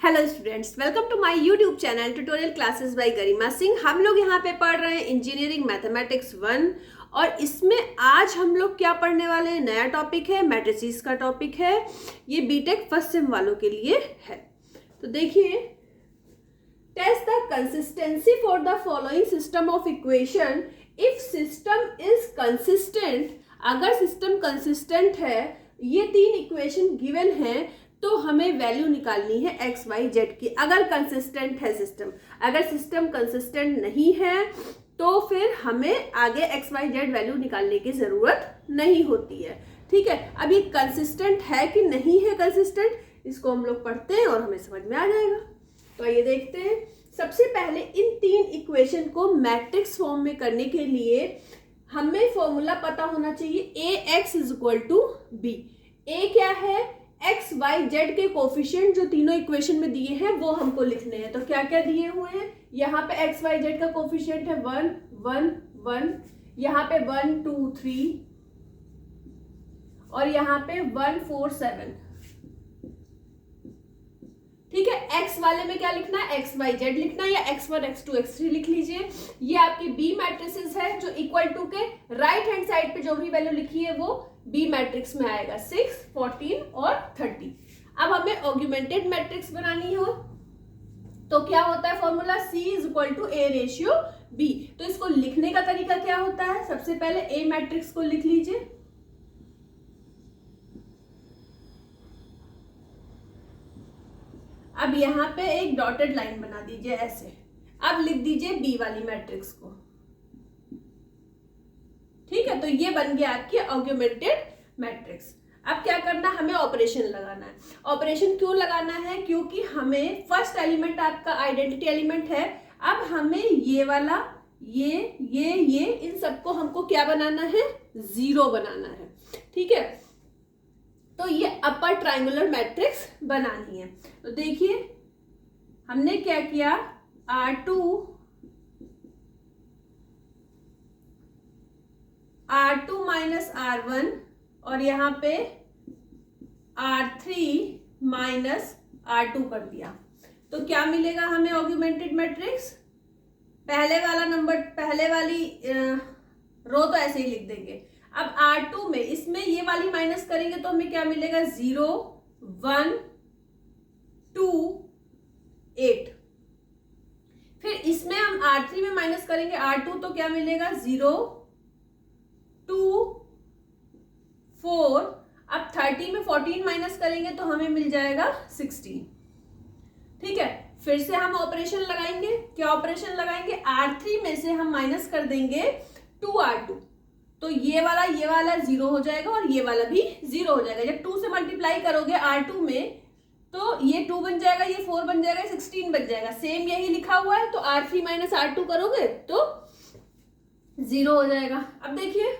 Hello students, welcome to my YouTube channel tutorial classes by Garima Singh. हम लोग यहाँ पे पढ़ रहे हैं इंजीनियरिंग मैथमेटिक्स 1 और इसमें आज हम लोग क्या पढ़ने वाले हैं, नया टॉपिक है, मैट्रिसेस का टॉपिक है। ये बीटेक फर्स्ट सेम वालों के लिए है। तो देखिए, test the consistency for the following system of equation if system is consistent. अगर सिस्टम कंसिस्टेंट है, ये तीन इक्वेशन गिवन है तो हमें वैल्यू निकालनी है एक्स वाई जेड की। अगर कंसिस्टेंट है सिस्टम, अगर सिस्टम कंसिस्टेंट नहीं है तो फिर हमें आगे एक्स वाई जेड वैल्यू निकालने की जरूरत नहीं होती है। ठीक है, अब ये कंसिस्टेंट है कि नहीं है कंसिस्टेंट, इसको हम लोग पढ़ते हैं और हमें समझ में आ जाएगा। तो आइए देखते हैं। सबसे पहले इन तीन इक्वेशन को मैट्रिक्स फॉर्म में करने के लिए हमें फॉर्मूला पता होना चाहिए, A X is equal to B. A क्या है, एक्स वाई जेड के कोफिशिएंट जो तीनों इक्वेशन में दिए हैं वो हमको लिखने हैं। तो क्या क्या दिए हुए हैं, यहाँ पे एक्स वाई जेड का कोफिशिएंट है 1 1 1, यहाँ पे 1 2 3 और यहाँ पे 1 4 7। ठीक है, एक्स वाले में क्या लिखना है, एक्स वाई जेड लिखना है या x1 x2 x3 लिख लीजिए। ये आपकी बी मैट्रिसेस है जो इक्वल टू के राइट हैंड साइड पे जो भी वैल्यू लिखी है वो बी मैट्रिक्स में आएगा, 6 14 और 30। अब हमें ऑग्यूमेंटेड मैट्रिक्स बनानी हो तो क्या होता है formula, C is equal to A ratio B। तो इसको लिखने का तरीका क्या होता है, सबसे पहले A मैट्रिक्स को लिख लीजिए। अब यहाँ पे एक डॉटेड लाइन बना दीजिए ऐसे। अब लिख दीजिए बी वाली मैट्रिक्स को। ठीक है, तो ये बन गया आपकी ऑग्यूमेंटेड मैट्रिक्स। अब क्या करना, हमें ऑपरेशन लगाना है। ऑपरेशन क्यों लगाना है, क्योंकि हमें फर्स्ट एलिमेंट आपका आइडेंटिटी एलिमेंट है। अब हमें ये वाला ये इन सबको हमको क्या बनाना है, जीरो बनाना है। ठीक है, तो ये अपर ट्राइंगुलर मैट्रिक्स बनानी है। तो देखिए हमने क्या किया, R2 माइनस R1 और यहाँ पे R3 माइनस R2 कर दिया। तो क्या मिलेगा हमें ऑग्यूमेंटेड मैट्रिक्स, पहले वाला नंबर, पहले वाली रो तो ऐसे ही लिख देंगे। अब R2 में इसमें ये वाली माइनस करेंगे तो हमें क्या मिलेगा, 0 1 2 8। फिर इसमें हम R3 में माइनस करेंगे R2 तो क्या मिलेगा, 0 2 4। अब 30 में 14 माइनस करेंगे तो हमें मिल जाएगा 16। ठीक है, फिर से हम ऑपरेशन लगाएंगे। क्या ऑपरेशन लगाएंगे, R3 में से हम माइनस कर देंगे 2R2 तो ये वाला 0 हो जाएगा और ये वाला भी 0 हो जाएगा। जब 2 से मल्टीप्लाई करोगे R2 में तो ये 2 बन जाएगा, ये 4 बन जाएगा, 16 बन जाएगा। सेम यही लिखा हुआ है, तो R3 माइनस R2 करोगे तो 0 हो जाएगा। अब देखिए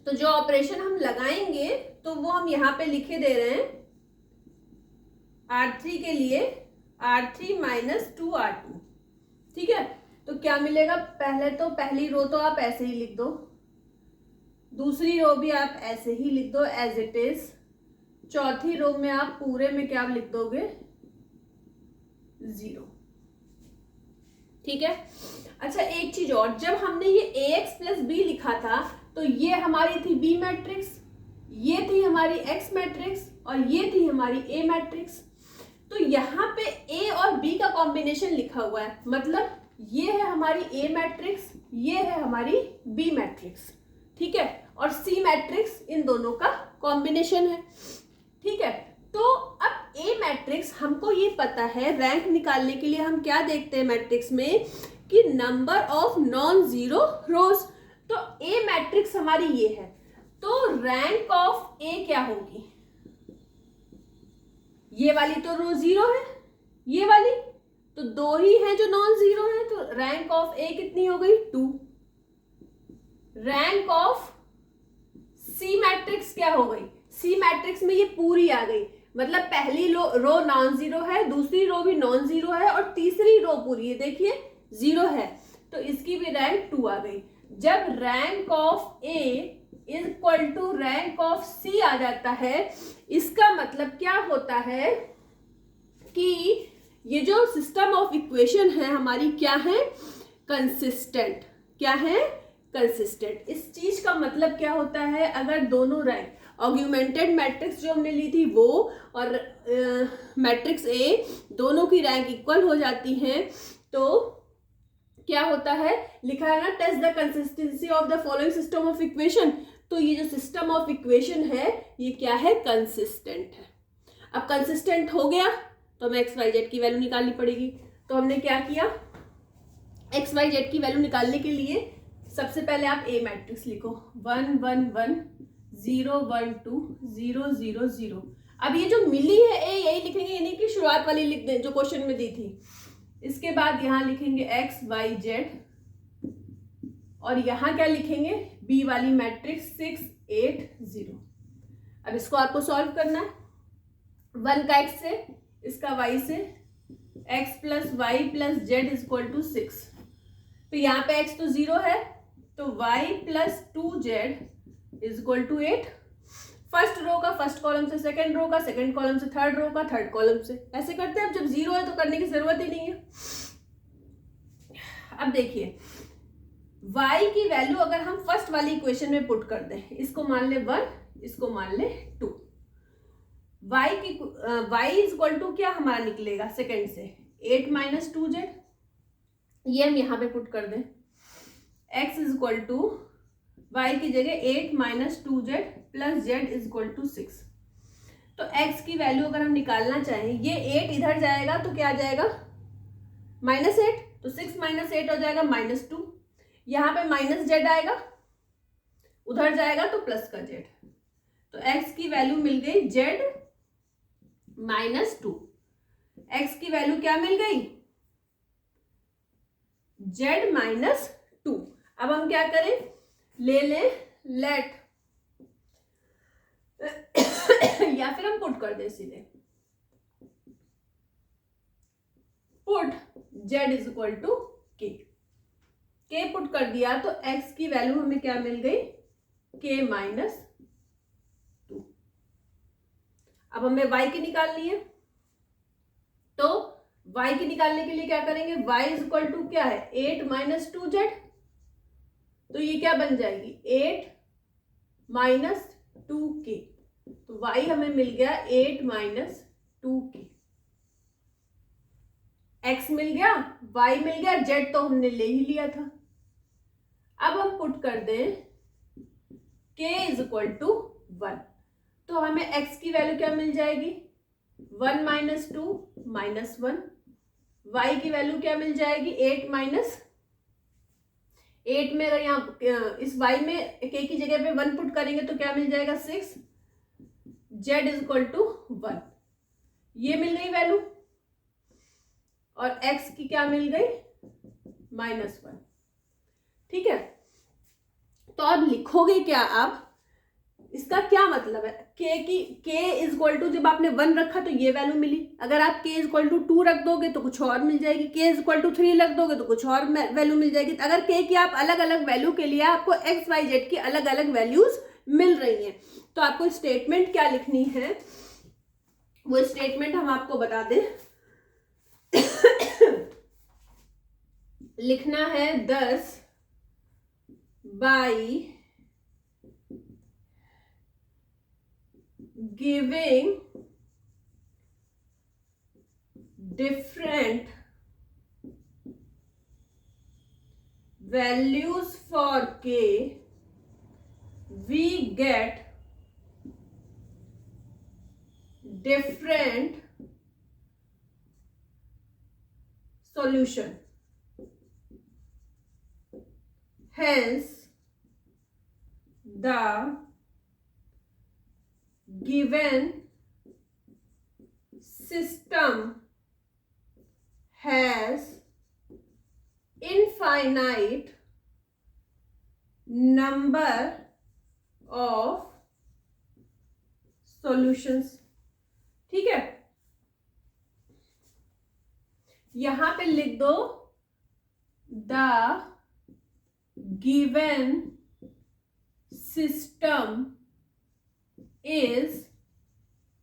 तो जो ऑपरेशन हम लगाएंगे तो वो हम यहाँ पे लिखे दे रहे हैं, R3 के लिए R3 माइनस 2R2। ठीक है, तो क्या मिलेगा, पहले तो पहली रो तो आप ऐसे ही लिख दो, दूसरी रो भी आप ऐसे ही लिख दो एज इट इज, चौथी रो में आप पूरे में क्या लिख दोगे, 0। ठीक है, अच्छा एक चीज और, जब हमने ये ax प्लस बी लिखा था तो ये हमारी थी बी मैट्रिक्स, ये थी हमारी एक्स मैट्रिक्स और ये थी हमारी ए मैट्रिक्स। तो यहाँ पे ए और बी का कॉम्बिनेशन लिखा हुआ है, मतलब ये है हमारी ए मैट्रिक्स, ये है हमारी बी मैट्रिक्स। ठीक है, और सी मैट्रिक्स इन दोनों का कॉम्बिनेशन है। ठीक है, तो अब ए मैट्रिक्स हमको ये पता है, रैंक निकालने के लिए हम क्या देखते हैं मैट्रिक्स में कि नंबर ऑफ नॉन जीरो रोज। तो ए मैट्रिक्स हमारी ये है, तो रैंक ऑफ ए क्या होगी, ये वाली तो रो 0 है, ये वाली तो 2 ही है जो नॉन जीरो है, तो रैंक ऑफ ए कितनी हो गई, 2। रैंक ऑफ सी मैट्रिक्स क्या हो गई, सी मैट्रिक्स में ये पूरी आ गई, मतलब पहली रो नॉन जीरो है, दूसरी रो भी नॉन जीरो है और तीसरी रो पूरी है, देखिए 0 है, तो इसकी भी रैंक 2 आ गई। जब rank of A is equal to rank of C आ जाता है। इसका मतलब क्या होता है कि ये जो सिस्टम ऑफ इक्वेशन है हमारी क्या है, कंसिस्टेंट। क्या है, कंसिस्टेंट। इस चीज का मतलब क्या होता है, अगर दोनों रैंक ऑग्यूमेंटेड मैट्रिक्स जो हमने ली थी वो और मैट्रिक्स ए दोनों की रैंक इक्वल हो जाती है तो क्या होता है, लिखा है ना, test the consistency of the following system of equation. तो ये जो सिस्टम ऑफ इक्वेशन है ये क्या है, कंसिस्टेंट है। अब कंसिस्टेंट हो गया तो हमें एक्स वाई जेड की वैल्यू निकालनी पड़ेगी। तो हमने क्या किया, एक्स वाई जेड की वैल्यू निकालने के लिए सबसे पहले आप ए मैट्रिक्स लिखो, 1 1 1 0 1 2 0 0 0। अब ये जो मिली है ए यही लिखेंगे, यानी कि शुरुआत वाली लिख दें जो क्वेश्चन में दी थी। इसके बाद यहाँ लिखेंगे एक्स वाई जेड और यहाँ क्या लिखेंगे, बी वाली मैट्रिक्स 6 8 0। अब इसको आपको सॉल्व करना है, 1 का एक्स से, इसका वाई से, x plus y plus z is equal to 6। तो यहाँ पे एक्स तो 0 है तो y plus 2z is equal to 8। First row का फर्स्ट कॉलम से, सेकंड रो का सेकंड कॉलम से, थर्ड रो का थर्ड कॉलम से, ऐसे करते हैं। अब जब 0 है तो करने की जरूरत ही नहीं है। अब देखिए y की वैल्यू अगर हम फर्स्ट वाली इक्वेशन में पुट कर दें, इसको मान ले 1, इसको मान ले 2, y इज इक्वल टू क्या हमारा निकलेगा सेकंड से 8 माइनस 2z, ये हम यहाँ पे पुट कर दें। x is equal to y की जगह 8 minus 2z plus z is equal to 6। तो x की वैल्यू अगर हम निकालना चाहें, ये 8 इधर जाएगा तो क्या आ जाएगा, -8, तो 6 माइनस 8 हो जाएगा -2। यहाँ पे माइनस जेड आएगा, उधर जाएगा तो प्लस का जेड। तो x की वैल्यू मिल गई z -2। x की वैल्यू क्या मिल गई, z -2। अब हम क्या करें, ले लें लेट या फिर हम पुट कर दें सीधे, put z is equal to k put कर दिया तो x की वैल्यू हमें क्या मिल गई, k -2। अब हमें y की निकालनी है, तो y की निकालने के लिए क्या करेंगे, y इज इक्वल टू क्या है 8 माइनस 2z, तो ये क्या बन जाएगी 8 माइनस 2k। तो y हमें मिल गया 8 माइनस 2k। x मिल गया, y मिल गया, z तो हमने ले ही लिया था। अब हम पुट कर दें k इज इक्वल टू 1, तो हमें x की वैल्यू क्या मिल जाएगी 1 माइनस 2 माइनस 1। y की वैल्यू क्या मिल जाएगी 8 माइनस 8 में, अगर यहाँ इस y में k की जगह पे 1 पुट करेंगे तो क्या मिल जाएगा 6। z इज इक्वल टू 1, ये मिल गई वैल्यू, और x की क्या मिल गई -1। ठीक है, तो अब लिखोगे क्या, आप इसका क्या मतलब है, k इज इक्वल टू, जब आपने 1 रखा तो ये वैल्यू मिली, अगर आप k इज इक्वल टू 2 रख दोगे तो कुछ और मिल जाएगी, k इज इक्वल टू 3 रख दोगे तो कुछ और वैल्यू मिल जाएगी। अगर k की आप अलग अलग वैल्यू के लिए आपको x y z की अलग अलग वैल्यूज मिल रही हैं, तो आपको स्टेटमेंट क्या लिखनी है, वो स्टेटमेंट हम आपको बता दें। लिखना है 10 by giving different values for k, we get different solution. Hence, the given system has infinite number of solutions। ठीक है, यहां पे लिख दो the given system is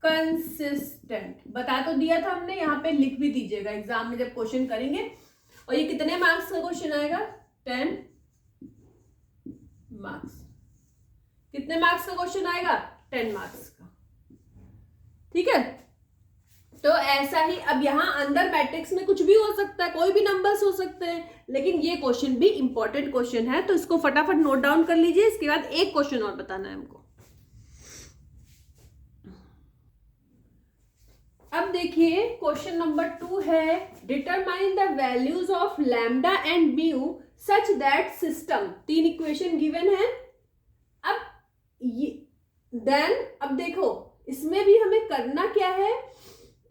consistent. बता तो दिया था हमने, यहाँ पे लिख भी दीजिएगा एग्जाम में जब क्वेश्चन करेंगे। और ये कितने मार्क्स का क्वेश्चन आएगा? 10 मार्क्स। कितने मार्क्स का क्वेश्चन आएगा? 10 मार्क्स का। ठीक है, तो ऐसा ही अब यहाँ अंदर मैट्रिक्स में कुछ भी हो सकता है, कोई भी नंबर्स हो सकते हैं, लेकिन ये क्वेश्चन भी इंपॉर्टेंट क्वेश्चन है, तो इसको फटाफट नोट डाउन कर लीजिए। इसके बाद एक क्वेश्चन और बताना है हमको। अब देखिए क्वेश्चन नंबर 2 है, determine the values of lambda and mu such that system. 3 equation given है। अब ये देन अब देखो इसमें भी हमें करना क्या है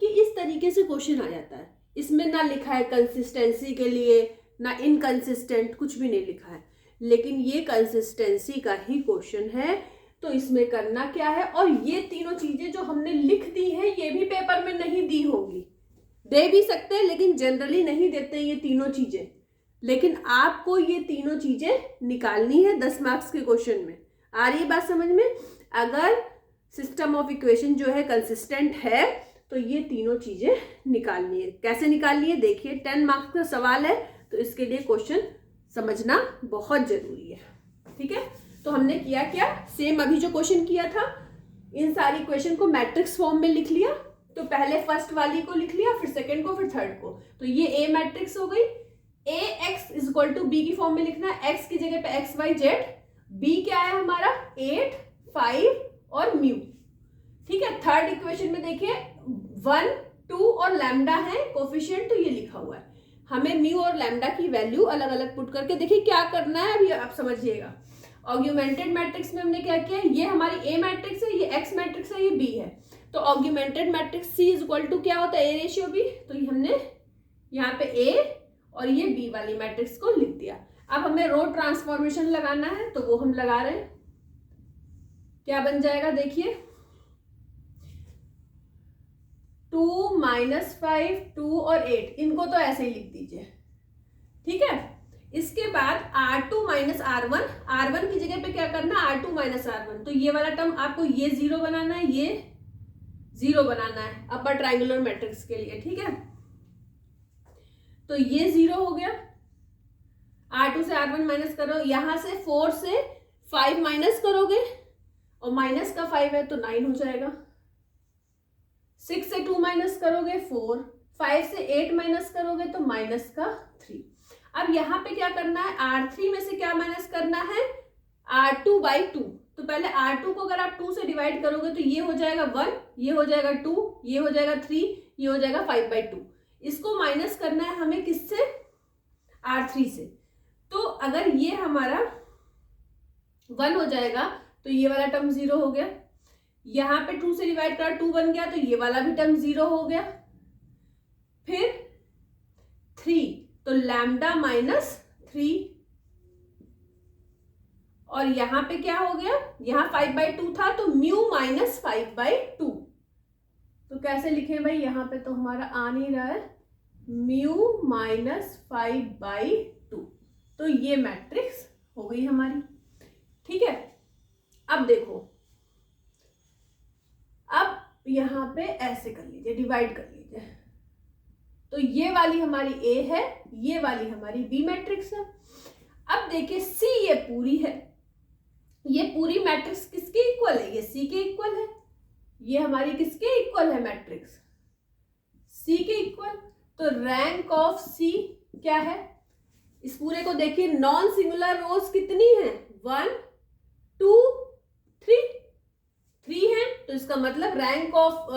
कि इस तरीके से क्वेश्चन आ जाता है। इसमें ना लिखा है कंसिस्टेंसी के लिए, ना इनकंसिस्टेंट, कुछ भी नहीं लिखा है, लेकिन ये कंसिस्टेंसी का ही क्वेश्चन है। तो इसमें करना क्या है, और ये तीनों चीजें जो हमने लिख दी हैं ये भी पेपर में नहीं दी होगी, दे भी सकते हैं लेकिन जनरली नहीं देते ये तीनों चीजें। लेकिन आपको ये तीनों चीजें निकालनी है 10 मार्क्स के क्वेश्चन में। आ रही है बात समझ में? अगर सिस्टम ऑफ इक्वेशन जो है कंसिस्टेंट है तो ये तीनों चीजें निकालनी है। कैसे निकालनी है देखिए, 10 मार्क्स का सवाल है तो इसके लिए क्वेश्चन समझना बहुत जरूरी है। ठीक है, तो हमने किया क्या, सेम अभी जो क्वेश्चन किया था, इन सारी क्वेश्चन को मैट्रिक्स फॉर्म में लिख लिया। तो पहले फर्स्ट वाली को लिख लिया, फिर सेकंड को, फिर थर्ड को। तो ये ए मैट्रिक्स हो गई। A X is equal to B की फॉर्म में लिखना है, एक्स की जगह पे एक्स वाई जेड। बी क्या है हमारा? 8, 5 और म्यू। ठीक है, थर्ड इक्वेशन में देखिए 1, 2 और लैम्डा है कोफिशिएंट, तो ये लिखा हुआ है। हमें म्यू और लैम्डा की वैल्यू अलग अलग पुट करके देखिए क्या करना है, अभी आप समझिएगा। ऑग्यूमेंटेड मैट्रिक्स में हमने क्या किया, ये हमारी ए मैट्रिक्स है, ये एक्स मैट्रिक्स है, ये बी है। तो augmented matrix C is equal to क्या होता है? A ratio B. तो ये हमने यहाँ पे ए और ये बी वाली मैट्रिक्स को लिख दिया। अब हमें रो ट्रांसफॉर्मेशन लगाना है तो वो हम लगा रहे हैं। क्या बन जाएगा देखिए, 2 - 5, 2 और 8, इनको तो ऐसे ही लिख दीजिए। ठीक है, इसके बाद R2 - R1, R1 की जगह पे क्या करना है? R2 - R1। तो ये वाला टर्म आपको ये 0 बनाना है, ये 0 बनाना है अपर ट्राइंगुलर मैट्रिक्स के लिए। ठीक है, तो ये 0 हो गया। R2 से R1 माइनस करो, यहां से 4 से 5 माइनस करोगे और माइनस का 5 है तो 9 हो जाएगा। 6 से 2 माइनस करोगे 4, 5 से 8 माइनस करोगे तो माइनस का 3। अब यहाँ पे क्या करना है, R3 में से क्या माइनस करना है? R2/2। तो पहले R2 को अगर आप 2 से डिवाइड करोगे तो ये हो जाएगा 1, ये हो जाएगा 2, ये हो जाएगा 3, ये हो जाएगा 5/2। इसको माइनस करना है हमें किससे? R3 से। तो अगर ये हमारा 1 हो जाएगा तो ये वाला टर्म 0 हो गया। यहाँ पे 2 से डिवाइड करा 2 बन गया तो ये वाला भी टर्म 0 हो गया। फिर 3, तो लैम्डा -3, और यहाँ पे क्या हो गया, यहाँ 5/2 था तो म्यू -5/2। तो कैसे लिखें भाई, यहाँ पे तो हमारा आ नहीं रहा है, म्यू -5/2। तो ये मैट्रिक्स हो गई हमारी। ठीक है, अब देखो, अब यहाँ पे ऐसे कर लीजिए, डिवाइड कर लीजिए। तो ये वाली हमारी ए है, ये वाली हमारी बी मैट्रिक्स है। अब देखिए सी ये पूरी है, ये पूरी मैट्रिक्स किसके इक्वल है? ये सी के इक्वल है। ये हमारी किसके इक्वल है मैट्रिक्स? सी के इक्वल। तो रैंक ऑफ सी क्या है? इस पूरे को देखिए, नॉन सिंगुलर रोज कितनी है? 1, 2, 3, 3 है। तो इसका मतलब रैंक ऑफ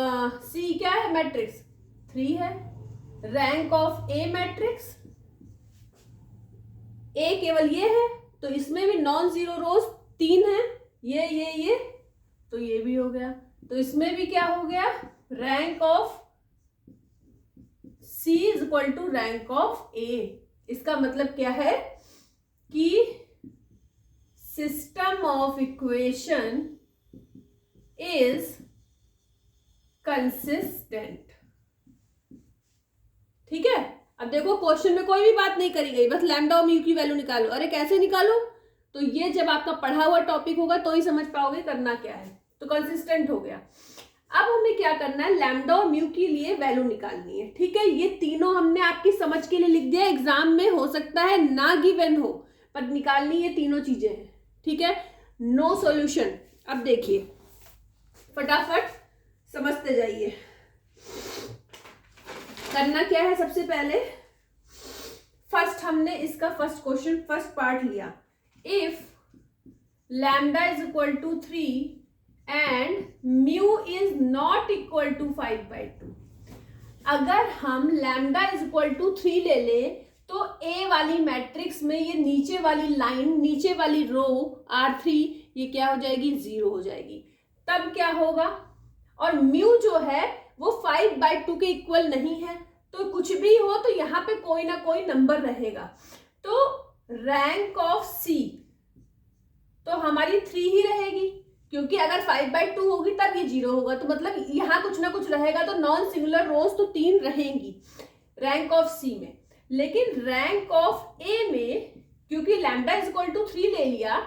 सी क्या है मैट्रिक्स? 3 है। रैंक ऑफ ए मैट्रिक्स, ए केवल ये है तो इसमें भी नॉन जीरो रोज 3 है, ये, तो ये भी हो गया। तो इसमें भी क्या हो गया? Rank of C is equal to rank of A. इसका मतलब क्या है कि system of equation is consistent. ठीक है, अब देखो क्वेश्चन में कोई भी बात नहीं करी गई, बस लैम्डा और म्यू की वैल्यू निकालो। अरे कैसे निकालो? तो ये जब आपका पढ़ा हुआ टॉपिक होगा तो ही समझ पाओगे करना क्या है। तो कंसिस्टेंट हो गया। अब हमें क्या करना है, लैम्डा और म्यू के लिए वैल्यू निकालनी है। ठीक है, ये तीनों हमने आपकी समझ के लिए लिख दिया, एग्जाम में हो सकता है ना गिवन हो, पर निकालनी ये तीनों चीजें हैं। ठीक है, नो सॉल्यूशन। अब देखिए फटाफट समझते जाइए। करना क्या है, सबसे पहले फर्स्ट हमने इसका फर्स्ट क्वेश्चन फर्स्ट पार्ट लिया। If lambda is equal to 3 and mu is not equal to 5/2, अगर हम लैम्डा इज इक्वल टू 3 ले ले तो ए वाली मैट्रिक्स में ये नीचे वाली लाइन, नीचे वाली रो R3 ये क्या हो जाएगी, 0 हो जाएगी। तब क्या होगा, और म्यू जो है वो 5/2 के इक्वल नहीं है, तो कुछ भी हो तो यहाँ पे कोई ना कोई नंबर रहेगा। तो रैंक ऑफ सी तो हमारी 3 ही रहेगी, क्योंकि अगर 5/2 होगी तब ये 0 होगा, तो मतलब यहाँ कुछ ना कुछ रहेगा। तो नॉन सिंगुलर रोज तो 3 रहेंगी रैंक ऑफ सी में। लेकिन रैंक ऑफ ए में क्योंकि लैम्डा इज इक्वल टू 3 ले लिया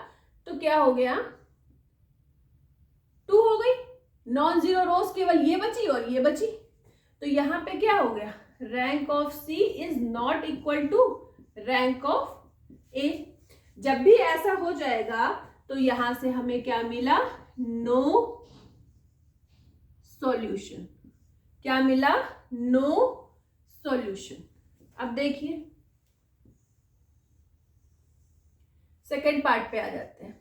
तो क्या हो गया, 2 हो गई। नॉन जीरो रोज केवल ये बची और ये बची, तो यहाँ पे क्या हो गया, rank of C is not equal to rank of A. जब भी ऐसा हो जाएगा तो यहां से हमें क्या मिला, नो सॉल्यूशन। क्या मिला, नो सॉल्यूशन। अब देखिए सेकेंड पार्ट पे आ जाते हैं।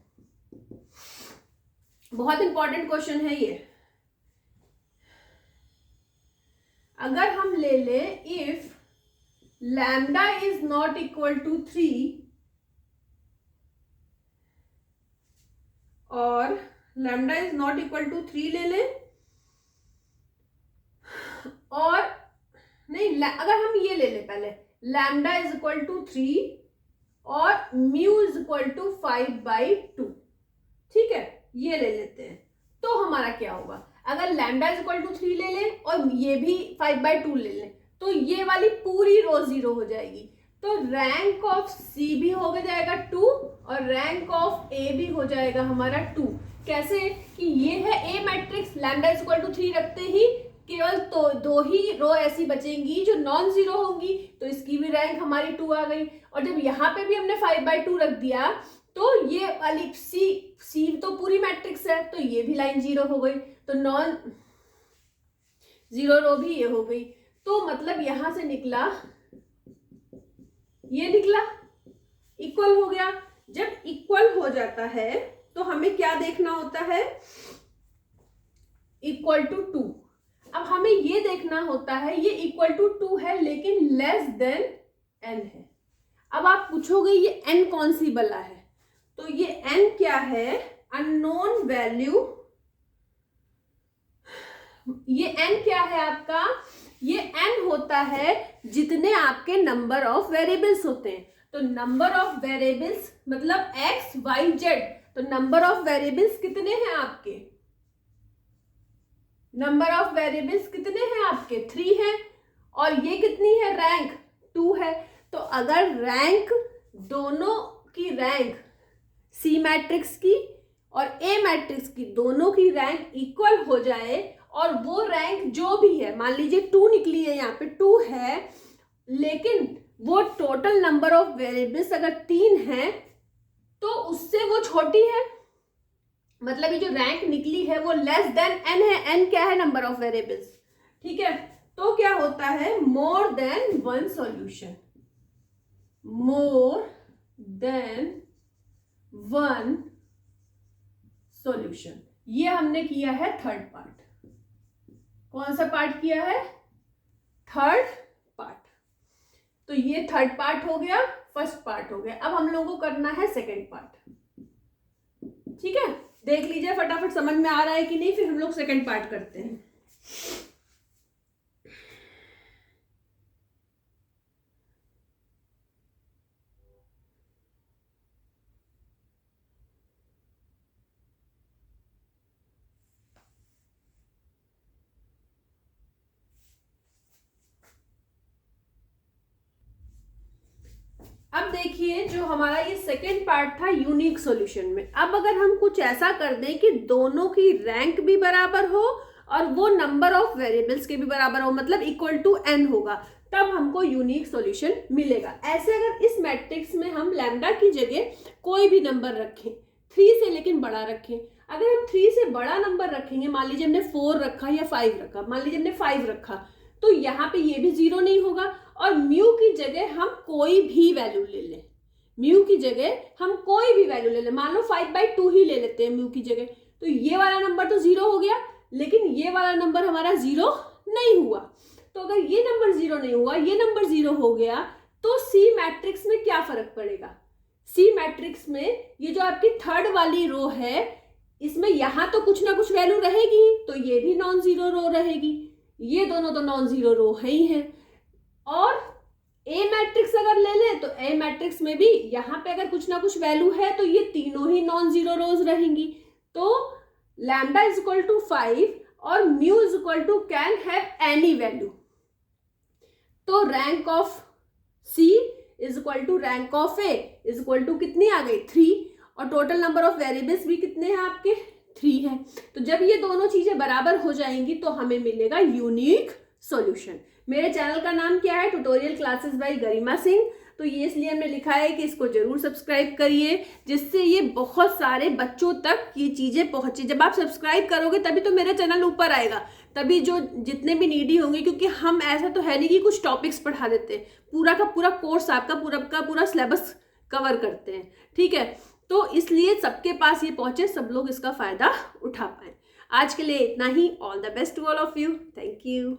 बहुत इंपॉर्टेंट क्वेश्चन है ये। अगर हम ले ले if lambda is not equal to 3 और lambda is not equal to 3 ले ले, और नहीं अगर हम ये ले ले पहले लैम्डा इज इक्वल टू 3 और म्यू इज इक्वल टू 5/2, ठीक है, ये ले लेते हैं। तो हमारा क्या होगा, अगर लैम्डा इज इक्वल टू 3 ले लें और ये भी 5/2 ले लें तो ये वाली पूरी रो 0 हो जाएगी। तो रैंक ऑफ सी भी हो जाएगा 2 और रैंक ऑफ ए भी हो जाएगा हमारा 2। कैसे कि ये है A matrix, lambda is equal to 3 रखते ही केवल तो 2 ही रो ऐसी बचेंगी जो नॉन जीरो होंगी, तो इसकी भी रैंक हमारी 2 आ गई। और जब यहाँ पे भी हमने 5/2 रख दिया तो ये वाली सी तो पूरी मैट्रिक्स है, तो ये भी लाइन 0 हो गई, तो नॉन जीरो रो भी ये हो गई। तो मतलब यहां से निकला, ये निकला इक्वल हो गया। जब इक्वल हो जाता है तो हमें क्या देखना होता है, इक्वल टू 2। अब हमें ये देखना होता है ये इक्वल टू 2 है लेकिन लेस देन n है। अब आप पूछोगे ये n कौन सी बला है, तो ये n क्या है, अननोन वैल्यू। ये n क्या है आपका, ये n होता है जितने आपके नंबर ऑफ वेरिएबल्स होते हैं। तो नंबर ऑफ वेरिएबल्स मतलब x y z, तो नंबर ऑफ वेरिएबल्स कितने हैं आपके, नंबर ऑफ वेरिएबल्स कितने हैं आपके 3 हैं, और ये कितनी है रैंक 2 है। तो अगर रैंक दोनों की रैंक सी मैट्रिक्स की और ए मैट्रिक्स की दोनों की रैंक इक्वल हो जाए और वो रैंक जो भी है, मान लीजिए 2 निकली है, यहाँ पे 2 है, लेकिन वो टोटल नंबर ऑफ वेरिएबल्स अगर 3 है तो उससे वो छोटी है, मतलब ये जो रैंक निकली है वो लेस देन n है। n क्या है, नंबर ऑफ वेरिएबल्स, ठीक है। तो क्या होता है, more than 1 solution, more than 1 solution. ये हमने किया है थर्ड पार्ट। कौन सा पार्ट किया है, थर्ड पार्ट। तो ये थर्ड पार्ट हो गया, फर्स्ट पार्ट हो गया। अब हम लोगों को करना है सेकंड पार्ट, ठीक है। देख लीजिए फटाफट समझ में आ रहा है कि नहीं, फिर हम लोग सेकंड पार्ट करते हैं। अब देखिए जो हमारा ये सेकेंड पार्ट था यूनिक सॉल्यूशन में, अब अगर हम कुछ ऐसा कर दें कि दोनों की रैंक भी बराबर हो और वो नंबर ऑफ वेरिएबल्स के भी बराबर हो, मतलब इक्वल टू n होगा, तब हमको यूनिक सॉल्यूशन मिलेगा। ऐसे अगर इस मैट्रिक्स में हम लैम्डा की जगह कोई भी नंबर रखें, 3 से लेकिन बड़ा रखें, अगर हम 3 से बड़ा नंबर रखेंगे, मान लीजिए हमने 4 रखा या 5 रखा, मान लीजिए हमने 5 रखा, तो यहाँ पे ये भी 0 नहीं होगा। और म्यू की जगह हम कोई भी वैल्यू ले लें, म्यू की जगह हम कोई भी वैल्यू ले लें, मान लो 5/2 ही ले लेते हैं म्यू की जगह, तो ये वाला नंबर तो 0 हो गया, लेकिन ये वाला नंबर हमारा 0 नहीं हुआ। तो अगर ये नंबर 0 नहीं हुआ, ये नंबर 0 हो गया, तो सी मैट्रिक्स में क्या फर्क पड़ेगा? सी मैट्रिक्स में ये जो आपकी थर्ड वाली रो है, इसमें यहां तो कुछ ना कुछ वैल्यू रहेगी, तो ये भी नॉन जीरो रो रहेगी, ये दोनों तो नॉन जीरो रो है ही है। और ए मैट्रिक्स अगर ले लें तो ए मैट्रिक्स में भी यहाँ पे अगर कुछ ना कुछ वैल्यू है, तो ये तीनों ही नॉन जीरो रोज रहेंगी। तो लैम्डा इज इक्वल टू 5 और mu is equal to can have any value. तो rank of C is equal to rank of A is equal to कितनी आ गई? 3, और टोटल नंबर ऑफ वेरिएबल्स भी कितने हैं आपके? 3 है। तो जब ये दोनों चीजें बराबर हो जाएंगी तो हमें मिलेगा यूनिक सॉल्यूशन। मेरे चैनल का नाम क्या है? Tutorial classes by Garima Singh. तो ये इसलिए हमने लिखा है कि इसको जरूर सब्सक्राइब करिए, जिससे ये बहुत सारे बच्चों तक ये चीजें पहुंचे। जब आप सब्सक्राइब करोगे तभी तो मेरा चैनल ऊपर आएगा, तभी जो जितने भी नीडी होंगे, क्योंकि हम ऐसा तो है नहीं कि कुछ टॉपिक्स पढ़ा देते हैं, पूरा का पूरा कोर्स आपका पूरा का पूरा सिलेबस कवर करते हैं, ठीक है। तो इसलिए सबके पास ये पहुंचे, सब लोग इसका फायदा उठा पाए। आज के लिए इतना ही। All the best to all of you. Thank you.